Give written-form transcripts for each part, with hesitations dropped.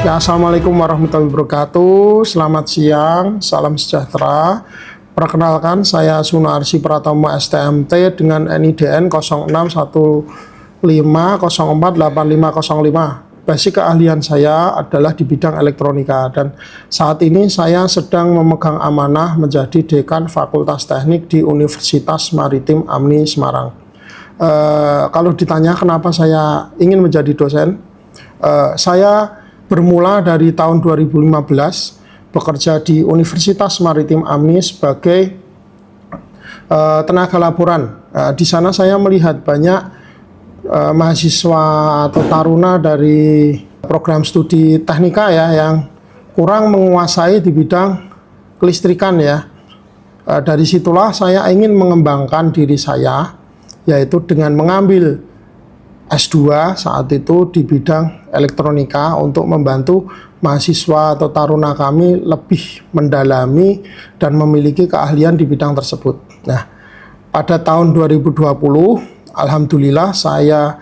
Ya, Assalamualaikum warahmatullahi wabarakatuh. Selamat siang, salam sejahtera. Perkenalkan, saya Sunarsi Pratomo STMT dengan NIDN 0615048505. Basic keahlian saya adalah di bidang elektronika dan saat ini saya sedang memegang amanah menjadi Dekan Fakultas Teknik di Universitas Maritim Amni Semarang. Kalau ditanya kenapa saya ingin menjadi dosen, saya bermula dari tahun 2015 bekerja di Universitas Maritim Amni sebagai tenaga laboran. Di sana saya melihat banyak mahasiswa atau taruna dari program studi teknika ya yang kurang menguasai di bidang kelistrikan ya. Dari situlah saya ingin mengembangkan diri saya, yaitu dengan mengambil S2 saat itu di bidang elektronika untuk membantu mahasiswa atau taruna kami lebih mendalami dan memiliki keahlian di bidang tersebut. Nah, pada tahun 2020 alhamdulillah saya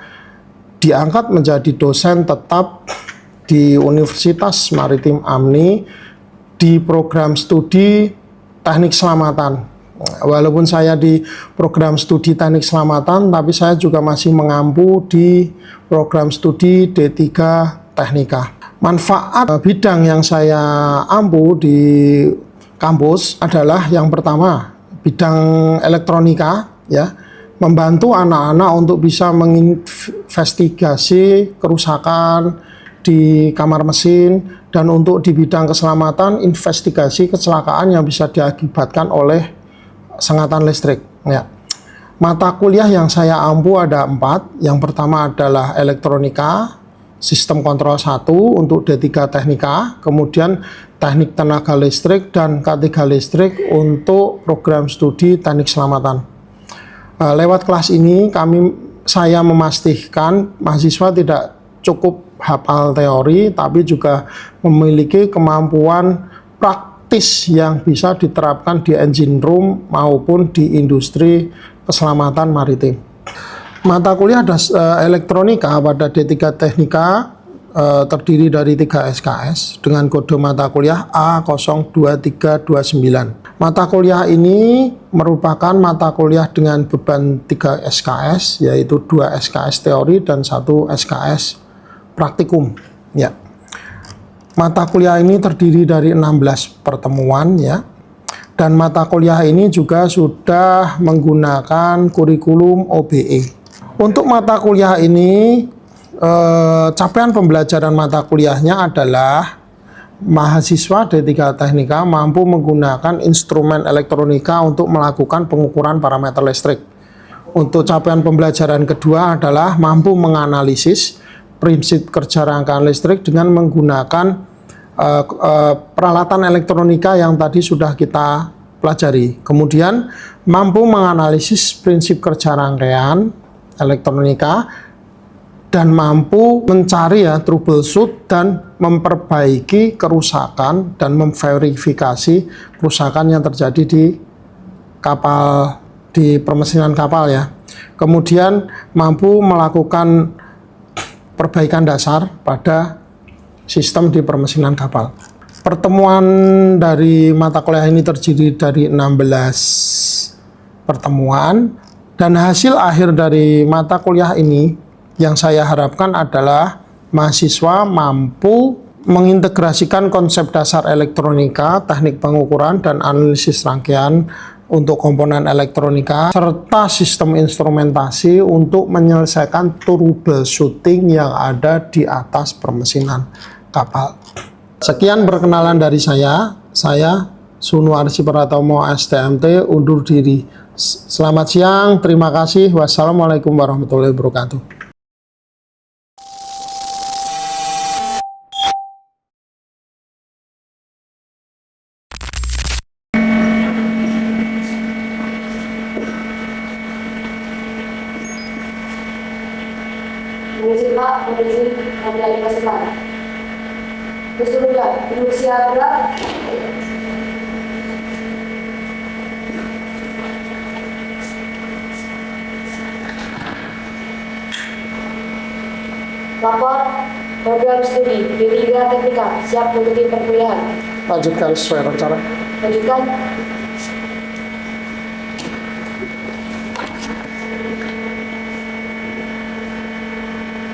diangkat menjadi dosen tetap di Universitas Maritim Amni di program studi teknik selamatan. Walaupun saya di program studi teknik selamatan, tapi saya juga masih mengampu di program studi D3 Teknika. Manfaat bidang yang saya ampu di kampus adalah yang pertama, bidang elektronika ya, membantu anak-anak untuk bisa menginvestigasi kerusakan di kamar mesin, dan untuk di bidang keselamatan, investigasi kecelakaan yang bisa diakibatkan oleh sengatan listrik ya. Mata kuliah yang saya ampu ada 4. Yang pertama adalah elektronika, sistem kontrol 1 untuk D3 Teknika, kemudian teknik tenaga listrik dan K3 listrik untuk program studi teknik selamatan. Lewat kelas ini saya memastikan mahasiswa tidak cukup hafal teori tapi juga memiliki kemampuan praktis yang bisa diterapkan di engine room maupun di industri keselamatan maritim. Mata kuliah elektronika pada D3 Teknika terdiri dari 3 SKS dengan kode mata kuliah A02329. Mata kuliah ini merupakan mata kuliah dengan beban 3 SKS, yaitu 2 SKS teori dan 1 SKS praktikum ya. Mata kuliah ini terdiri dari 16 pertemuan ya. Dan mata kuliah ini juga sudah menggunakan kurikulum OBE. Untuk mata kuliah ini capaian pembelajaran mata kuliahnya adalah mahasiswa D3 Teknika mampu menggunakan instrumen elektronika untuk melakukan pengukuran parameter listrik. Untuk capaian pembelajaran kedua adalah mampu menganalisis prinsip kerja rangkaian listrik dengan menggunakan peralatan elektronika yang tadi sudah kita pelajari. Kemudian mampu menganalisis prinsip kerja rangkaian elektronika dan mampu mencari troubleshoot dan memperbaiki kerusakan dan memverifikasi kerusakan yang terjadi di kapal, di permesinan kapal ya. Kemudian mampu melakukan perbaikan dasar pada sistem di permesinan kapal. Pertemuan dari mata kuliah ini terdiri dari 16 pertemuan dan hasil akhir dari mata kuliah ini yang saya harapkan adalah mahasiswa mampu mengintegrasikan konsep dasar elektronika, teknik pengukuran dan analisis rangkaian untuk komponen elektronika, serta sistem instrumentasi untuk menyelesaikan troubleshooting yang ada di atas permesinan kapal. Sekian perkenalan dari saya Sunarsi Pratomo STMT undur diri. Selamat siang, terima kasih. Wassalamualaikum warahmatullahi wabarakatuh. Permisi Pak, permisi memiliki pesan. Bismillah, duduk siaga. Lapor Program studi D3 Teknika siap mengikuti perkuliahan. Lanjutkan sesuai rencana. Lanjutkan.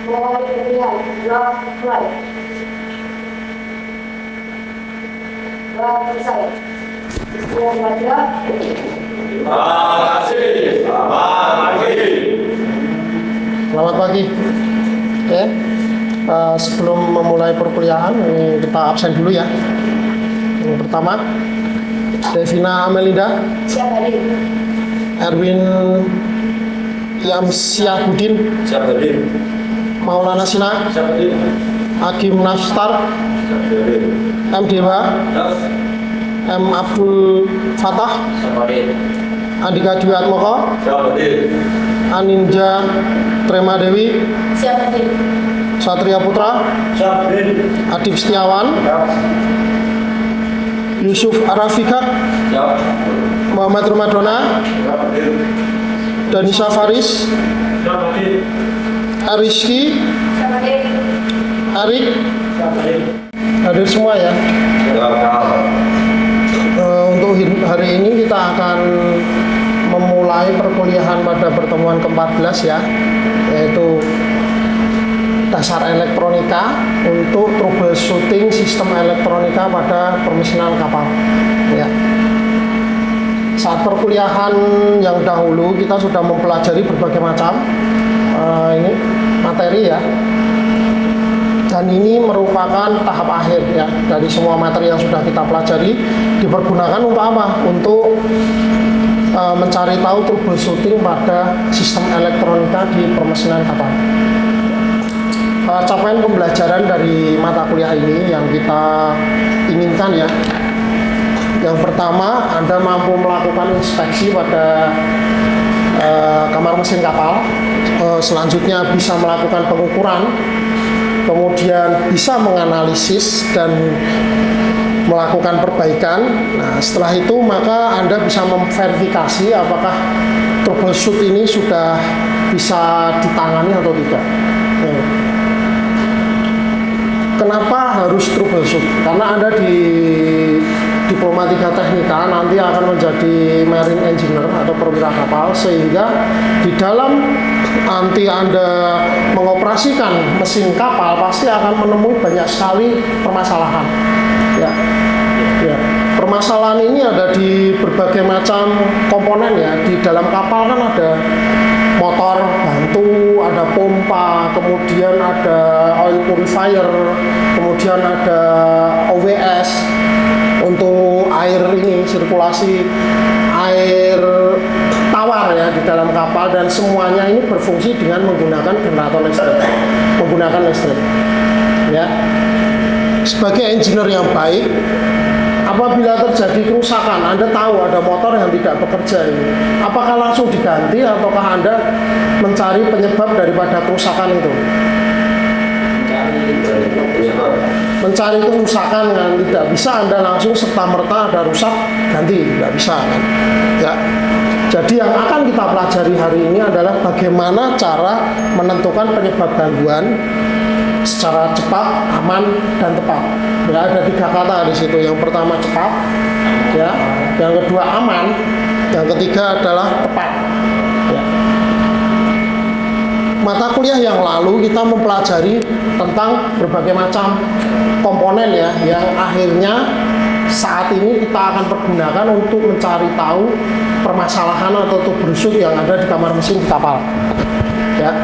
Mulai perkuliahan. Blok mulai. Blok selesai. Istilah belajar. Terima kasih. Selamat pagi. Selamat pagi. Oke. Sebelum memulai perkuliahan, ini kita absen dulu ya. Yang pertama, Devina Amelinda, Siap hadir. Erwin Yamsyahudin, Siap hadir. Maulana Sina, Siap hadir. Agim Nastar, Siap hadir. M. Dewa, M. Abdul Fatah, Siap hadir. Andika Dwi Atmoko, Siap hadir. Aninja Trema Dewi, Siap hadir. Satria Putra, Siap hadir. Adib Setiawan, Yusuf Arafika, Siap. Muhammad Ramadona, Siap hadir. Danisa Faris, Siap hadir. Ariski, Siap hadir. Arik, Siap hadir. hadir semua ya. Siap. Untuk hari ini kita akan memulai perkuliahan pada pertemuan ke-14 ya, yaitu dasar elektronika untuk troubleshooting sistem elektronika pada permesinan kapal. Ya. Saat perkuliahan yang dahulu kita sudah mempelajari berbagai macam ini materi ya. Dan ini merupakan tahap akhir ya dari semua materi yang sudah kita pelajari, dipergunakan untuk apa? Untuk mencari tahu troubleshooting pada sistem elektronika di permesinan kapal. Capaian pembelajaran dari mata kuliah ini yang kita inginkan ya. Yang pertama, Anda mampu melakukan inspeksi pada kamar mesin kapal. Selanjutnya bisa melakukan pengukuran, kemudian bisa menganalisis dan melakukan perbaikan. Nah, setelah itu maka Anda bisa memverifikasi apakah troubleshoot ini sudah bisa ditangani atau tidak. Kenapa harus troubleshoot? Karena Anda di Diplomatika Teknika nanti akan menjadi marine engineer atau perwira kapal, sehingga di dalam nanti Anda mengoperasikan mesin kapal pasti akan menemui banyak sekali permasalahan. Ya. Ya. Permasalahan ini ada di berbagai macam komponen ya. Di dalam kapal kan ada motor bantu, ada pompa, kemudian ada oil purifier, kemudian ada OWS untuk air ini, sirkulasi air tawar ya di dalam kapal, dan semuanya ini berfungsi dengan menggunakan generator listrik, menggunakan listrik ya. Sebagai engineer yang baik, apabila terjadi kerusakan, Anda tahu ada motor yang tidak bekerja ini, apakah langsung diganti ataukah Anda mencari penyebab daripada kerusakan itu? Mencari kerusakan kan tidak bisa Anda langsung serta-merta ada rusak ganti, tidak bisa kan ya. Jadi yang akan kita pelajari hari ini adalah bagaimana cara menentukan penyebab gangguan secara cepat, aman, dan tepat. Ya, ada 3 kata di situ. Yang pertama cepat, ya. Yang kedua aman, yang ketiga adalah tepat. Ya. Mata kuliah yang lalu kita mempelajari tentang berbagai macam komponen ya, yang akhirnya saat ini kita akan pergunakan untuk mencari tahu permasalahan atau troubleshoot yang ada di kamar mesin kapal. Ya.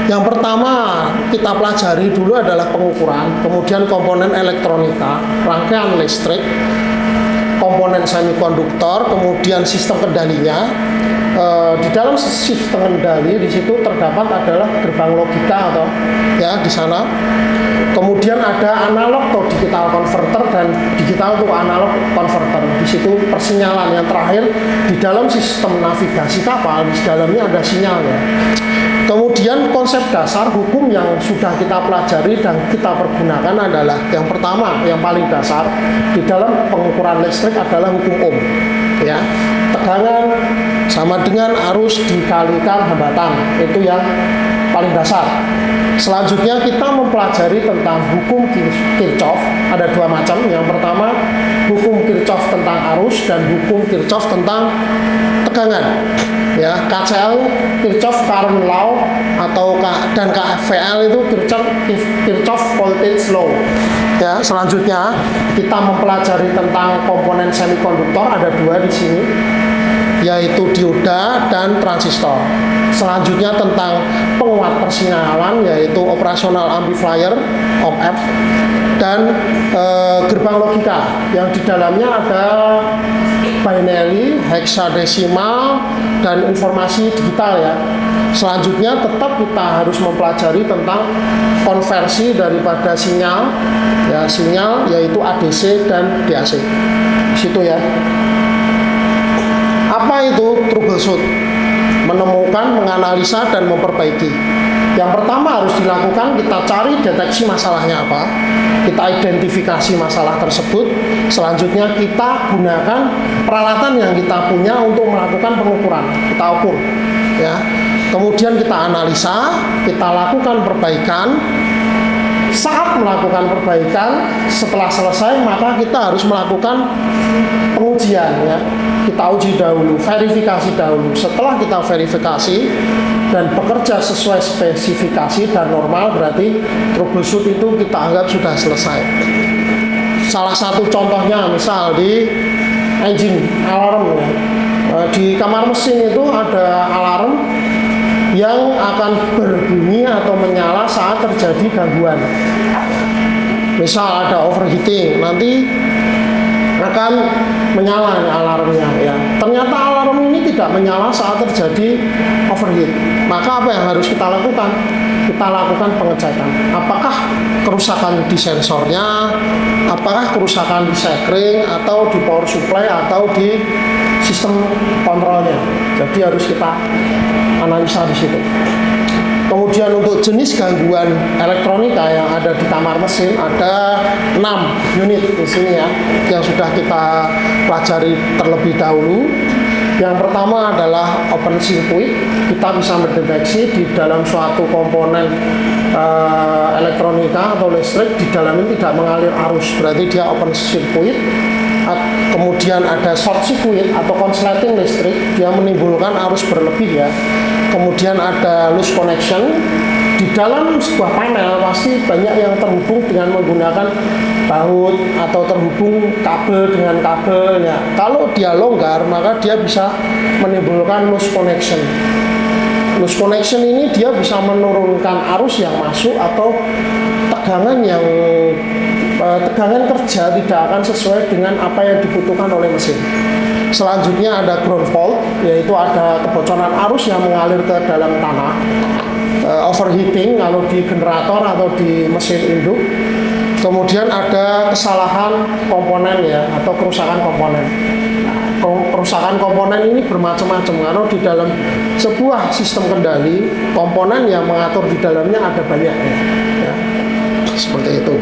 Yang pertama kita pelajari dulu adalah pengukuran, kemudian komponen elektronika, rangkaian listrik, komponen semikonduktor, kemudian sistem kendalinya. Di dalam sistem kendali di situ terdapat adalah gerbang logika atau ya di sana. Kemudian ada analog atau digital converter dan digital to analog converter. Di situ persinyalan. Yang terakhir di dalam sistem navigasi kapal di dalamnya ada sinyalnya. Kemudian konsep dasar hukum yang sudah kita pelajari dan kita pergunakan adalah yang pertama, yang paling dasar di dalam pengukuran listrik adalah hukum Ohm. Ya, tegangan sama dengan arus dikalikan hambatan, itu yang paling dasar. Selanjutnya kita mempelajari tentang hukum Kirchhoff. Ada dua macam. Yang pertama hukum Kirchhoff tentang arus dan hukum Kirchhoff tentang tegangan. Ya, KCL Kirchhoff Current Law dan KVL itu Kirchhoff Voltage Law. Ya, selanjutnya kita mempelajari tentang komponen semikonduktor. Ada dua di sini, yaitu dioda dan transistor. Selanjutnya tentang penguat persinyalan, yaitu operational amplifier (OP-amp) dan gerbang logika yang di dalamnya ada binary, hexadesimal, dan informasi digital ya. Selanjutnya tetap kita harus mempelajari tentang konversi daripada sinyal ya, sinyal yaitu ADC dan DAC. Di situ ya. Apa itu troubleshoot? Menemukan, menganalisa, dan memperbaiki. Yang pertama harus dilakukan, kita cari deteksi masalahnya apa, kita identifikasi masalah tersebut. Selanjutnya kita gunakan peralatan yang kita punya untuk melakukan pengukuran, kita ukur ya. Kemudian kita analisa, kita lakukan perbaikan. Saat melakukan perbaikan, setelah selesai maka kita harus melakukan pengujian ya. Kita uji dahulu, verifikasi dahulu. Setelah kita verifikasi dan bekerja sesuai spesifikasi dan normal, berarti troubleshoot itu kita anggap sudah selesai. Salah satu contohnya misal di engine alarm ya. Di kamar mesin itu ada alarm yang akan berbunyi atau menyala saat terjadi gangguan. Misal ada overheating, nanti akan menyala alarmnya ya. Ternyata alarm ini tidak menyala saat terjadi overheat. Maka apa yang harus kita lakukan? Kita lakukan pengecekan. Apakah kerusakan di sensornya, apakah kerusakan di sekring atau di power supply atau di sistem kontrolnya. Jadi harus kita analisa di situ. Kemudian untuk jenis gangguan elektronika yang ada di kamar mesin ada 6 unit di sini ya, yang sudah kita pelajari terlebih dahulu. Yang pertama adalah open circuit. Kita bisa mendeteksi di dalam suatu komponen elektronika atau listrik di dalamnya tidak mengalir arus, berarti dia open circuit. Kemudian ada short circuit atau konsleting listrik, dia menimbulkan arus berlebih ya. Kemudian ada loose connection. Di dalam sebuah panel pasti banyak yang terhubung dengan menggunakan baut atau terhubung kabel dengan kabel ya. Kalau dia longgar maka dia bisa menimbulkan loose connection. Loose connection ini dia bisa menurunkan arus yang masuk atau tegangan kerja tidak akan sesuai dengan apa yang dibutuhkan oleh mesin. Selanjutnya ada ground fault, yaitu ada kebocoran arus yang mengalir ke dalam tanah. Overheating kalau di generator atau di mesin induk. Kemudian ada kesalahan komponen ya, atau kerusakan komponen. Kerusakan komponen ini bermacam-macam karena di dalam sebuah sistem kendali komponen yang mengatur di dalamnya ada banyak ya. Seperti itu.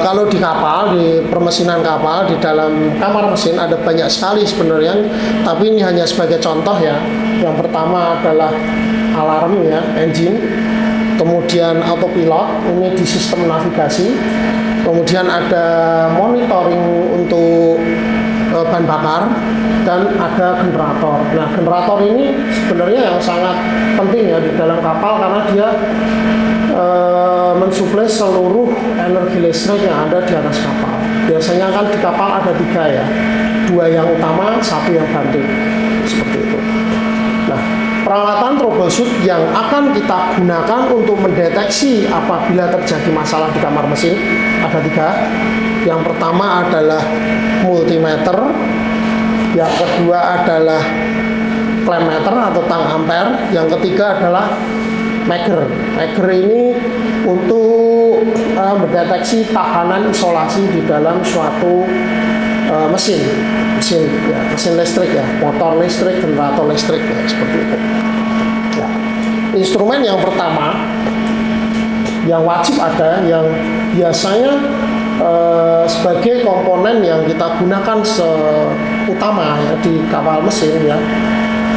Kalau di kapal, di permesinan kapal, di dalam kamar mesin ada banyak sekali sebenarnya, tapi ini hanya sebagai contoh ya. Yang pertama adalah alarm ya, engine, kemudian autopilot, ini di sistem navigasi, kemudian ada monitoring untuk bahan bakar, dan ada generator. Nah, generator ini sebenarnya yang sangat penting ya di dalam kapal karena dia mensuplai seluruh energi listrik yang ada di atas kapal. Biasanya kan di kapal ada 3 ya, 2 yang utama, 1 yang bantu, seperti itu. Nah, peralatan troubleshoot yang akan kita gunakan untuk mendeteksi apabila terjadi masalah di kamar mesin ada 3. Yang pertama adalah multimeter, yang kedua adalah clamp meter atau tang ampere, yang ketiga adalah Megger. Megger ini untuk mendeteksi tahanan isolasi di dalam suatu mesin listrik ya, motor listrik, generator listrik ya, seperti itu. Ya. Instrumen yang pertama yang wajib ada, yang biasanya sebagai komponen yang kita gunakan utama ya di kapal mesin ya,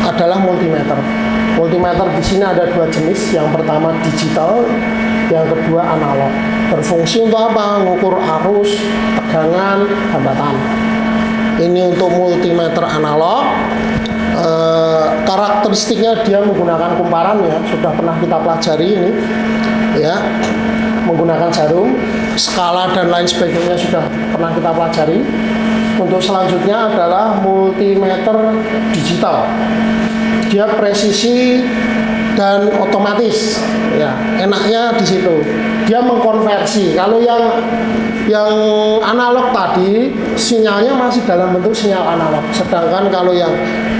adalah multimeter. Multimeter di sini ada dua jenis, yang pertama digital, yang kedua analog. Berfungsi untuk apa? Mengukur arus, tegangan, hambatan. Ini untuk multimeter analog. Karakteristiknya dia menggunakan kumparan ya, sudah pernah kita pelajari ini ya, menggunakan jarum, skala dan lain sebagainya sudah pernah kita pelajari. Untuk selanjutnya adalah multimeter digital. Dia presisi dan otomatis ya, enaknya di situ dia mengkonversi. Kalau yang analog tadi sinyalnya masih dalam bentuk sinyal analog, sedangkan kalau yang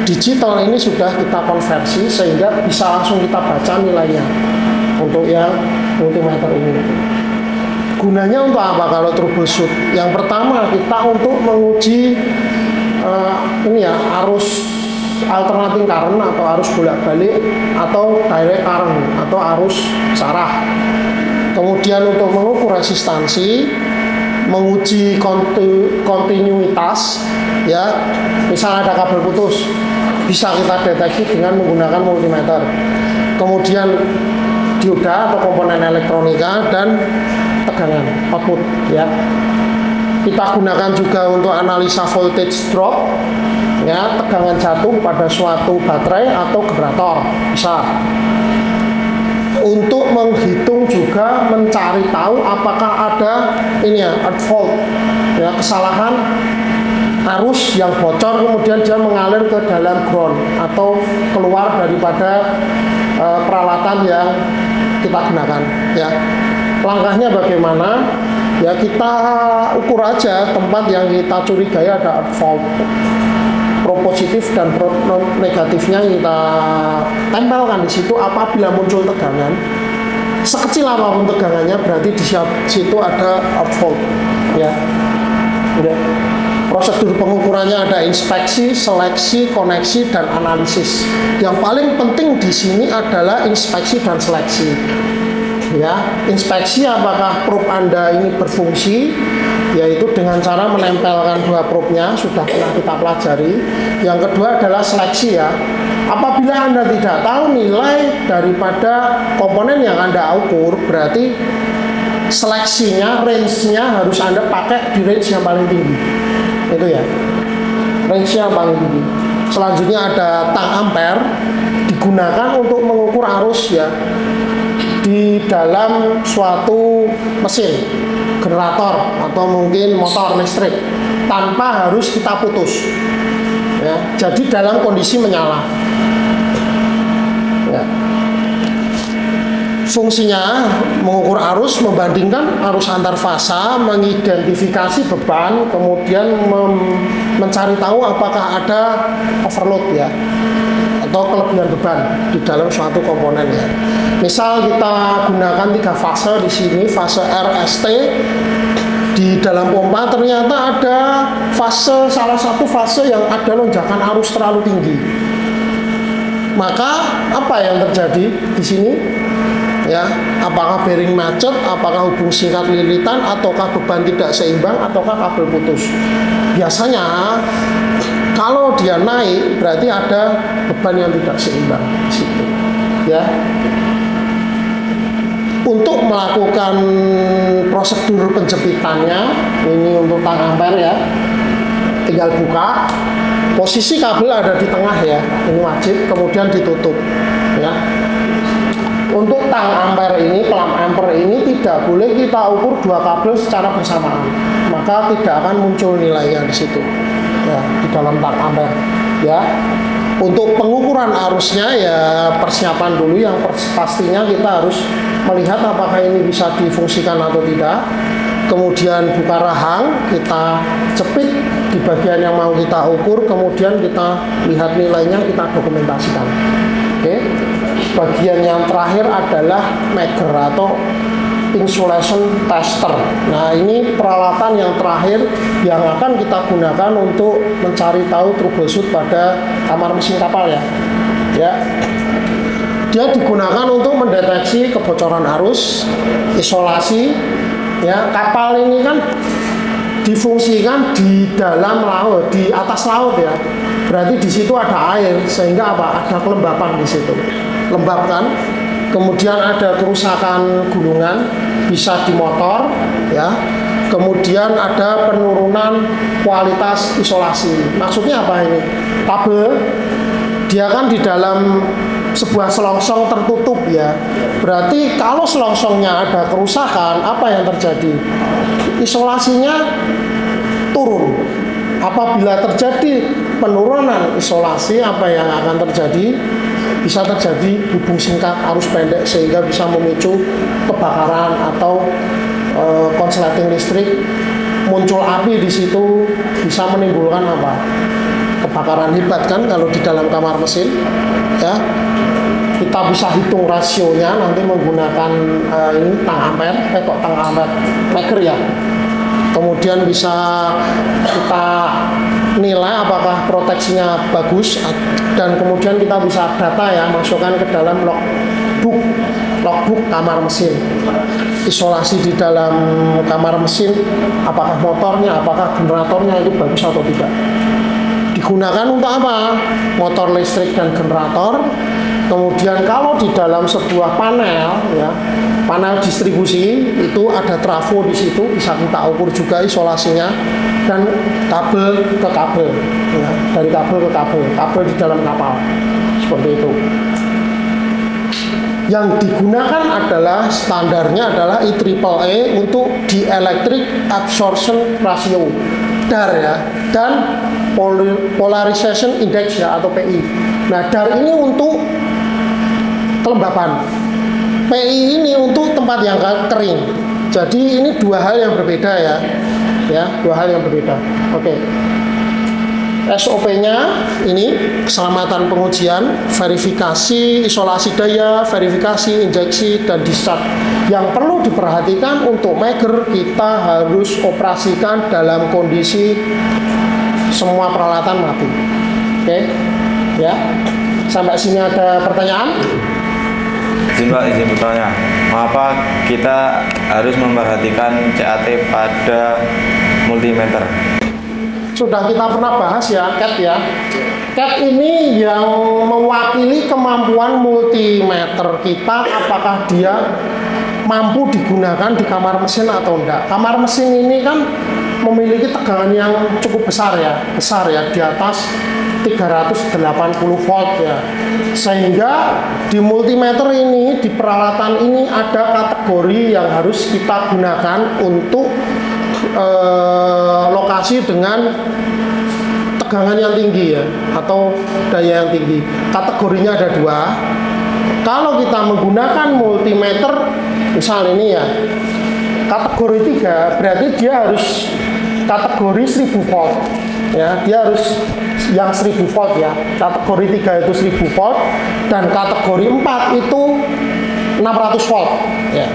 digital ini sudah kita konversi sehingga bisa langsung kita baca nilainya. Untuk yang multimeter ini gunanya untuk apa kalau troubleshoot? Yang pertama kita untuk menguji ini ya, arus alternating current atau arus bolak-balik atau direct current atau arus sarah. Kemudian untuk mengukur resistansi, menguji kontinuitas ya, misal ada kabel putus bisa kita deteksi dengan menggunakan multimeter. Kemudian dioda atau komponen elektronika dan tegangan output ya. Kita gunakan juga untuk analisa voltage drop ya, tegangan jatuh pada suatu baterai atau generator bisa. Untuk menghitung juga mencari tahu apakah ada ini ya, at fault ya, kesalahan arus yang bocor kemudian dia mengalir ke dalam ground atau keluar daripada peralatan yang kita gunakan ya. Langkahnya bagaimana? Ya kita ukur aja tempat yang kita curigai ada at fault. Pro positif dan pro negatifnya kita tempelkan di situ. Apabila muncul tegangan sekecil apapun tegangannya, berarti di situ ada at fault ya. Udah. Prosedur pengukurannya ada inspeksi, seleksi, koneksi, dan analisis. Yang paling penting di sini adalah inspeksi dan seleksi. Ya, inspeksi apakah probe Anda ini berfungsi, yaitu dengan cara menempelkan dua probe-nya, sudah pernah kita pelajari. Yang kedua adalah seleksi ya. Apabila Anda tidak tahu nilai daripada komponen yang Anda ukur, berarti seleksinya, range-nya harus Anda pakai di range yang paling tinggi. Itu ya, range-nya paling tinggi. Selanjutnya ada tang ampere, digunakan untuk mengukur arus ya di dalam suatu mesin, generator atau mungkin motor listrik, tanpa harus kita putus ya, jadi dalam kondisi menyala ya. Fungsinya mengukur arus, membandingkan arus antar fasa, mengidentifikasi beban, kemudian mencari tahu apakah ada overload ya atau kelebihan beban di dalam suatu komponen ya. Misal kita gunakan 3 fase di sini, fase RST. Di dalam pompa ternyata ada salah satu fase yang ada lonjakan arus terlalu tinggi. Maka apa yang terjadi di sini? Ya, apakah bearing macet, apakah hubung singkat lilitan, ataukah beban tidak seimbang, ataukah kabel putus. Biasanya kalau dia naik berarti ada beban yang tidak seimbang di situ. Ya. Untuk melakukan prosedur penjepitannya, ini untuk tang ampere ya, tinggal buka, posisi kabel ada di tengah ya, ini wajib, kemudian ditutup ya. Untuk tang ampere ini, plum ampere ini tidak boleh kita ukur 2 kabel secara bersamaan, maka tidak akan muncul nilainya di situ ya, di dalam tang ampere ya. Untuk pengukuran arusnya ya persiapan dulu, yang pastinya kita harus melihat apakah ini bisa difungsikan atau tidak. Kemudian buka rahang, kita cepit di bagian yang mau kita ukur, kemudian kita lihat nilainya, kita dokumentasikan. Oke. Bagian yang terakhir adalah meger atau insulation tester. Nah, ini peralatan yang terakhir yang akan kita gunakan untuk mencari tahu troubleshoot pada kamar mesin kapal ya. Ya. Dia digunakan untuk mendeteksi kebocoran arus, isolasi. Ya, kapal ini kan difungsikan di dalam laut, di atas laut ya. Berarti di situ ada air, sehingga apa? Ada kelembapan di situ. Lembab kan? Kemudian ada kerusakan gulungan, bisa di motor ya. Kemudian ada penurunan kualitas isolasi. Maksudnya apa ini? Kabel dia kan di dalam sebuah selongsong tertutup ya. Berarti kalau selongsongnya ada kerusakan, apa yang terjadi? Isolasinya turun. Apabila terjadi penurunan isolasi, apa yang akan terjadi? Bisa terjadi hubung singkat arus pendek, sehingga bisa memicu kebakaran atau konsleting listrik, muncul api di situ, bisa menimbulkan apa? Kebakaran hebat kan kalau di dalam kamar mesin ya. Kita bisa hitung rasionya nanti menggunakan ini tang ampere, tang ampere maker ya. Kemudian bisa kita nilai apakah proteksinya bagus, dan kemudian kita bisa data ya, masukkan ke dalam logbook kamar mesin. Isolasi di dalam kamar mesin, apakah motornya, apakah generatornya itu bagus atau tidak. Digunakan untuk apa? Motor listrik dan generator. Kemudian kalau di dalam sebuah panel ya, panel distribusi itu ada trafo di situ, bisa kita ukur juga isolasinya, dan kabel ke kabel ya, dari kabel ke kabel di dalam kapal seperti itu. Yang digunakan adalah standarnya adalah IEEE untuk Dielectric Absorption Ratio DAR ya, dan Polarization Index ya, atau PI. Nah, DAR ini untuk kelembapan, PI ini untuk tempat yang kering. Jadi ini dua hal yang berbeda ya, dua hal yang berbeda. Oke. SOP-nya ini keselamatan pengujian, verifikasi isolasi daya, verifikasi injeksi dan discharge. Yang perlu diperhatikan untuk maker, kita harus operasikan dalam kondisi semua peralatan mati. Oke, ya. Sampai sini ada pertanyaan? Izin Pak, izin bertanya. Mengapa kita harus memperhatikan CAT pada multimeter? Sudah kita pernah bahas ya, CAT ya. CAT ini yang mewakili kemampuan multimeter kita, apakah dia mampu digunakan di kamar mesin atau enggak. Kamar mesin ini kan memiliki tegangan yang cukup besar ya, di atas 380 volt ya. Sehingga di multimeter ini, di peralatan ini ada kategori yang harus kita gunakan untuk lokasi dengan tegangan yang tinggi ya, atau daya yang tinggi. Kategorinya ada dua. Kalau kita menggunakan multimeter misal ini ya, kategori 3, berarti dia harus kategori 1000 volt ya, dia harus yang 1000 volt ya. Kategori 3 itu 1000 volt, dan kategori 4 itu 600 volt ya.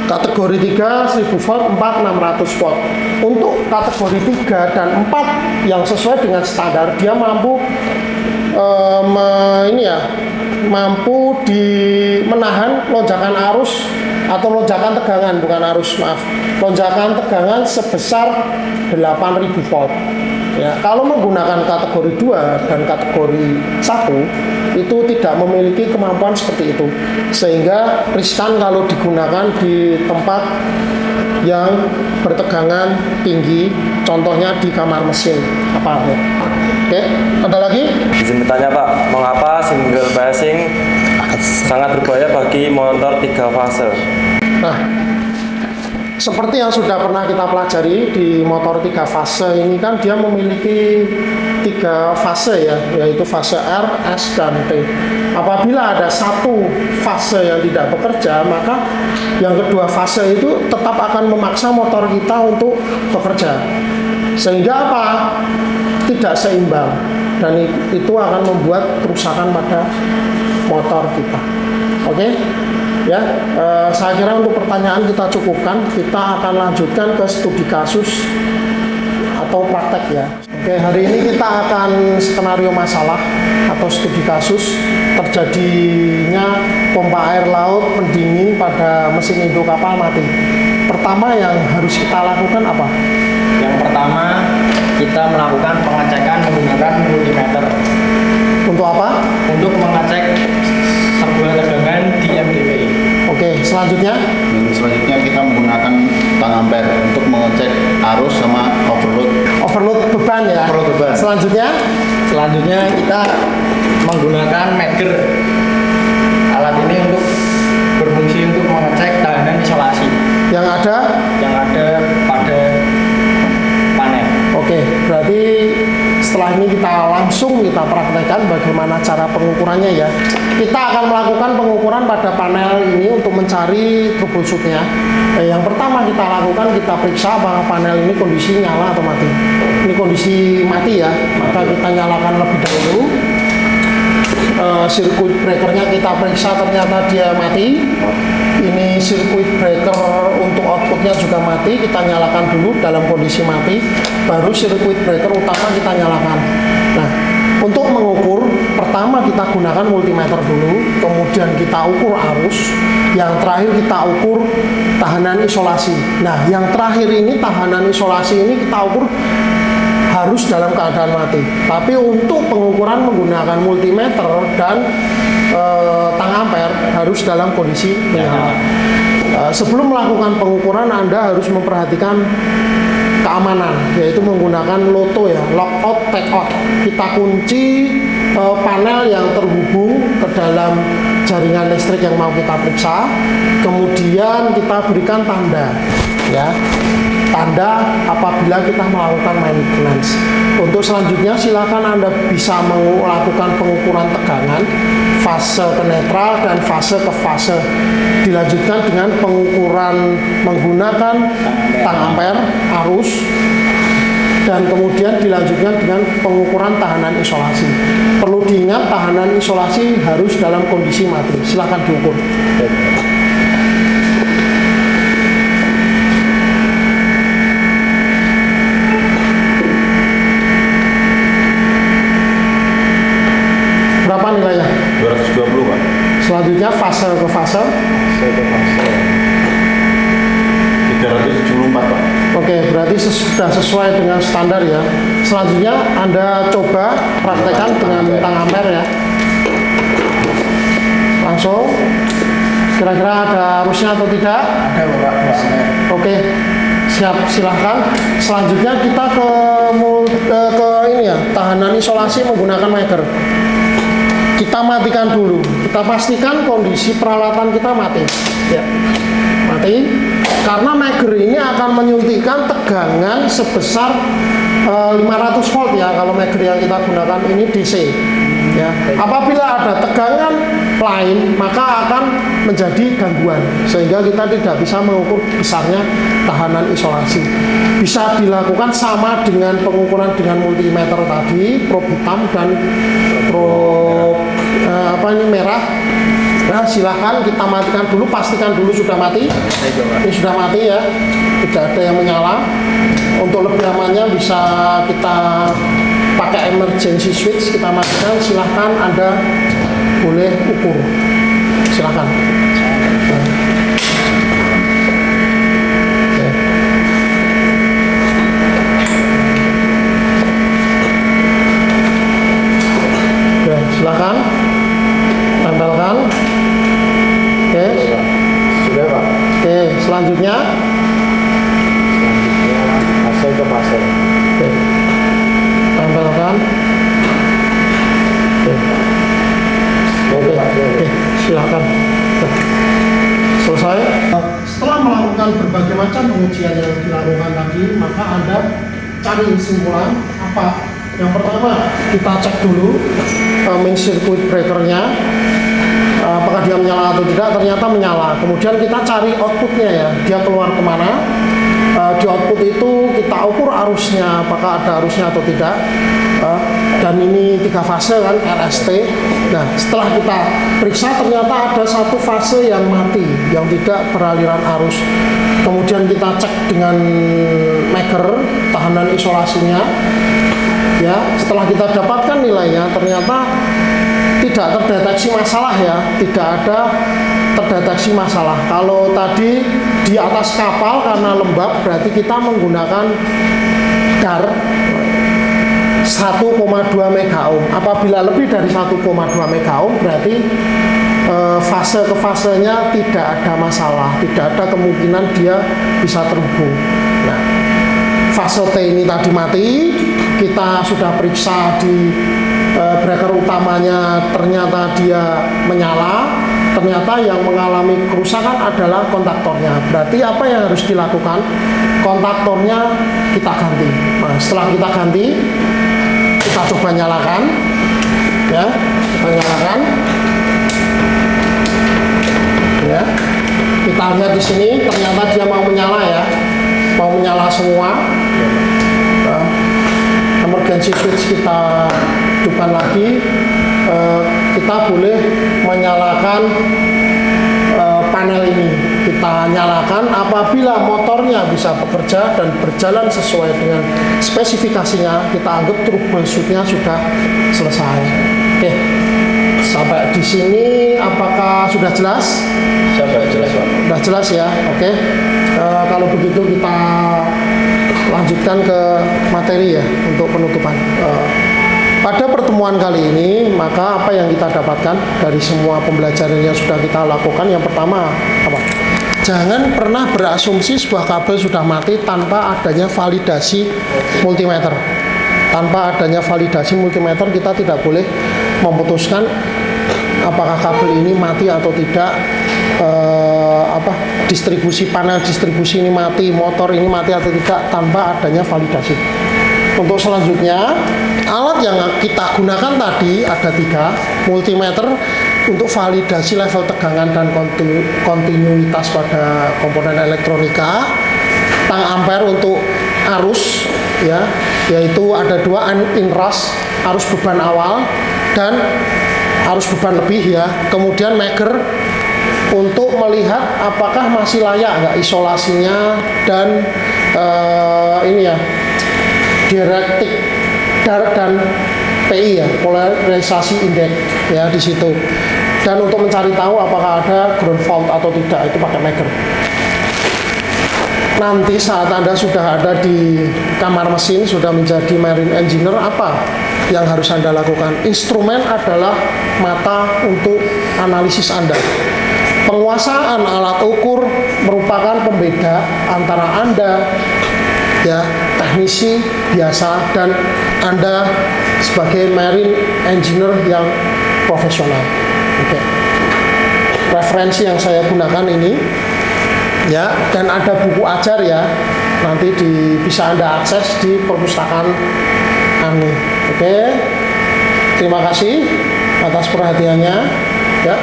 Kategori 3 1000 volt, 4 600 volt. Untuk kategori 3 dan 4 yang sesuai dengan standar, dia mampu mampu menahan lonjakan arus atau lonjakan tegangan, bukan arus, maaf, lonjakan tegangan sebesar 8000 volt ya. Kalau menggunakan kategori 2 dan kategori 1 itu tidak memiliki kemampuan seperti itu, sehingga riskan kalau digunakan di tempat yang bertegangan tinggi, contohnya di kamar mesin kapal ya. Oke, ada lagi? Izin bertanya Pak, mengapa single passing sangat berbahaya bagi motor 3 fase? Nah, seperti yang sudah pernah kita pelajari di motor 3 fase ini kan dia memiliki 3 fase ya, yaitu fase R, S, dan T. Apabila ada satu fase yang tidak bekerja, maka yang kedua fase itu tetap akan memaksa motor kita untuk bekerja. Sehingga apa? Tidak seimbang, dan itu akan membuat kerusakan pada motor kita. Oke? Ya, saya kira untuk pertanyaan kita cukupkan. Kita akan lanjutkan ke studi kasus atau praktek ya. Oke, hari ini kita akan skenario masalah atau studi kasus terjadinya pompa air laut pendingin pada mesin induk kapal mati. pertama yang harus kita lakukan apa? Yang pertama, kita melakukan pengecekan menggunakan multimeter Untuk apa? untuk mengecek sebuah tegangan di MDPI. Oke, selanjutnya Dan selanjutnya kita menggunakan tang ampere untuk mengecek arus sama overload. overload beban ya. Overload beban. Selanjutnya Selanjutnya kita menggunakan meter. Alat ini untuk berfungsi untuk mengecek tahanan isolasi yang ada. yang ada pada panel. Oke, berarti setelah ini kita langsung praktekkan bagaimana cara pengukurannya ya. Kita akan melakukan pengukuran pada panel ini untuk mencari troubleshootnya. Yang pertama kita lakukan, kita periksa bahwa panel ini kondisi nyala atau mati. Ini kondisi mati ya, maka kita nyalakan lebih dahulu. Sirkuit breakernya kita periksa, ternyata dia mati. Ini sirkuit breaker untuk outputnya juga mati, kita nyalakan dulu dalam kondisi mati, baru sirkuit breaker utama kita nyalakan. Nah, untuk mengukur, pertama kita gunakan multimeter dulu, kemudian kita ukur arus, yang terakhir kita ukur tahanan isolasi. Nah, yang terakhir ini tahanan isolasi ini kita ukur harus dalam keadaan mati. Tapi untuk pengukuran menggunakan multimeter dan tang ampere harus dalam kondisi menyala. Sebelum melakukan pengukuran, Anda harus memperhatikan keamanan, yaitu menggunakan loto ya, lock out, take out. Kita kunci panel yang terhubung ke dalam jaringan listrik yang mau kita periksa, kemudian kita berikan tanda ya, tanda apabila kita melakukan maintenance. Untuk selanjutnya silakan Anda bisa melakukan pengukuran tegangan fase ke netral dan fase ke fase. Dilanjutkan dengan pengukuran menggunakan tang ampere arus, dan kemudian dilanjutkan dengan pengukuran tahanan isolasi. Perlu diingat, tahanan isolasi harus dalam kondisi mati. Silakan diukur. Berapa nilainya? 220 Pak. Selanjutnya fase ke fase. 374 Pak. Oke, berarti sudah sesuai dengan standar ya. Selanjutnya Anda coba praktekkan dengan tang ampere ya. Langsung. Kira-kira ada arusnya atau tidak? Ada Bapak, 2 ampere. Oke, siap, silahkan. Selanjutnya kita ke ini ya, tahanan isolasi menggunakan meter. Kita matikan dulu. Kita pastikan kondisi peralatan kita mati. Ya, mati. Karena meter ini akan menyuntikkan tegangan sebesar 500 volt ya. Kalau meter yang kita gunakan ini DC. Ya, apabila ada tegangan lain maka akan menjadi gangguan sehingga kita tidak bisa mengukur besarnya tahanan isolasi. Bisa dilakukan sama dengan pengukuran dengan multimeter tadi, probe hitam dan probe merah. Nah, silahkan kita matikan dulu, pastikan dulu sudah mati. Ini sudah mati ya, tidak ada yang menyala. Untuk lebih amannya bisa kita pakai emergency switch, kita matikan. Silahkan Anda boleh ukur, silahkan. Oke, silahkan tempelkan. Oke, Sudah Pak. oke, selanjutnya Fase ke fase. oke, tempelkan. Oke, oke, silakan. Selesai. Setelah melakukan berbagai macam pengujian yang dilakukan tadi, maka Anda cari kesimpulan apa. Yang pertama, kita cek dulu main circuit breakernya, apakah dia menyala atau tidak. Ternyata menyala. Kemudian kita cari outputnya ya, dia keluar kemana. Di output itu kita ukur arusnya, apakah ada arusnya atau tidak. Dan ini 3 fase kan, RST. Nah, setelah kita periksa ternyata ada 1 fase yang mati, yang tidak beraliran arus. Kemudian kita cek dengan meter tahanan isolasinya. Ya, setelah kita dapatkan nilainya ternyata tidak terdeteksi masalah ya, tidak ada terdeteksi masalah. Kalau tadi di atas kapal karena lembab, berarti kita menggunakan DAR 1,2 megaohm. Apabila lebih dari 1,2 megaohm, berarti fase ke fasenya tidak ada masalah, tidak ada kemungkinan dia bisa terhubung. Nah, fase T ini tadi mati, kita sudah periksa di breaker utamanya, ternyata dia menyala, ternyata yang mengalami kerusakan adalah kontaktornya. Berarti apa yang harus dilakukan? Kontaktornya kita ganti. Nah, setelah kita ganti, kita coba nyalakan, ya, kita nyalakan, ya. Kita lihat di sini, ternyata dia mau menyala ya, mau menyala semua. Nah, emergency switch kita hidupkan lagi. Kita boleh menyalakan panel ini. Kita nyalakan apabila motornya bisa bekerja dan berjalan sesuai dengan spesifikasinya. Kita anggap troubleshootnya sudah selesai. Oke, sampai di sini apakah sudah jelas? Sudah jelas, Pak. Sudah jelas ya. Oke. Kalau begitu kita lanjutkan ke materi ya untuk penutupan. Pada pertemuan kali ini, maka apa yang kita dapatkan dari semua pembelajaran yang sudah kita lakukan? Yang pertama, apa? Jangan pernah berasumsi sebuah kabel sudah mati tanpa adanya validasi multimeter. Tanpa adanya validasi multimeter, kita tidak boleh memutuskan apakah kabel ini mati atau tidak. Distribusi panel distribusi ini mati, motor ini mati atau tidak tanpa adanya validasi. Untuk selanjutnya, alat yang kita gunakan tadi ada 3, multimeter untuk validasi level tegangan dan kontinuitas pada komponen elektronika, tang ampere untuk arus ya, yaitu ada 2 inrush, arus beban awal dan arus beban lebih ya. Kemudian meger untuk melihat apakah masih layak nggak isolasinya dan ini ya, direktif dan PI ya, polarisasi index ya di situ. Dan untuk mencari tahu apakah ada ground fault atau tidak, itu pakai meger. Nanti saat Anda sudah ada di kamar mesin, sudah menjadi marine engineer, apa yang harus Anda lakukan? Instrumen adalah mata untuk analisis Anda. Penguasaan alat ukur merupakan pembeda antara Anda ya teknisi biasa dan Anda sebagai marine engineer yang profesional. Oke. Referensi yang saya gunakan ini ya, dan ada buku ajar ya, nanti bisa Anda akses di perpustakaan ANI. Oke. Terima kasih atas perhatiannya ya.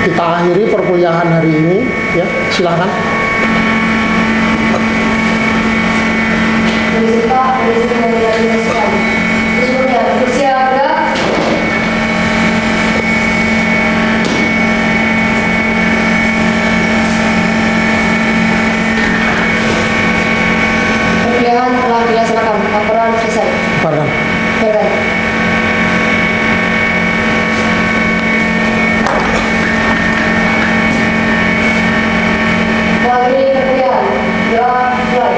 Kita akhiri perkuliahan hari ini ya, silakan. Perkuliahan telah dilaksanakan, laporan selesai. Laporkan. Baik. Mengakhiri perkuliahan, doa mulai.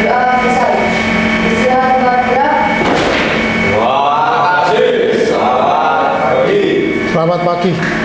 Doa selesai. Istirahat tempat gerak. Terima kasih. Selamat pagi. Selamat pagi.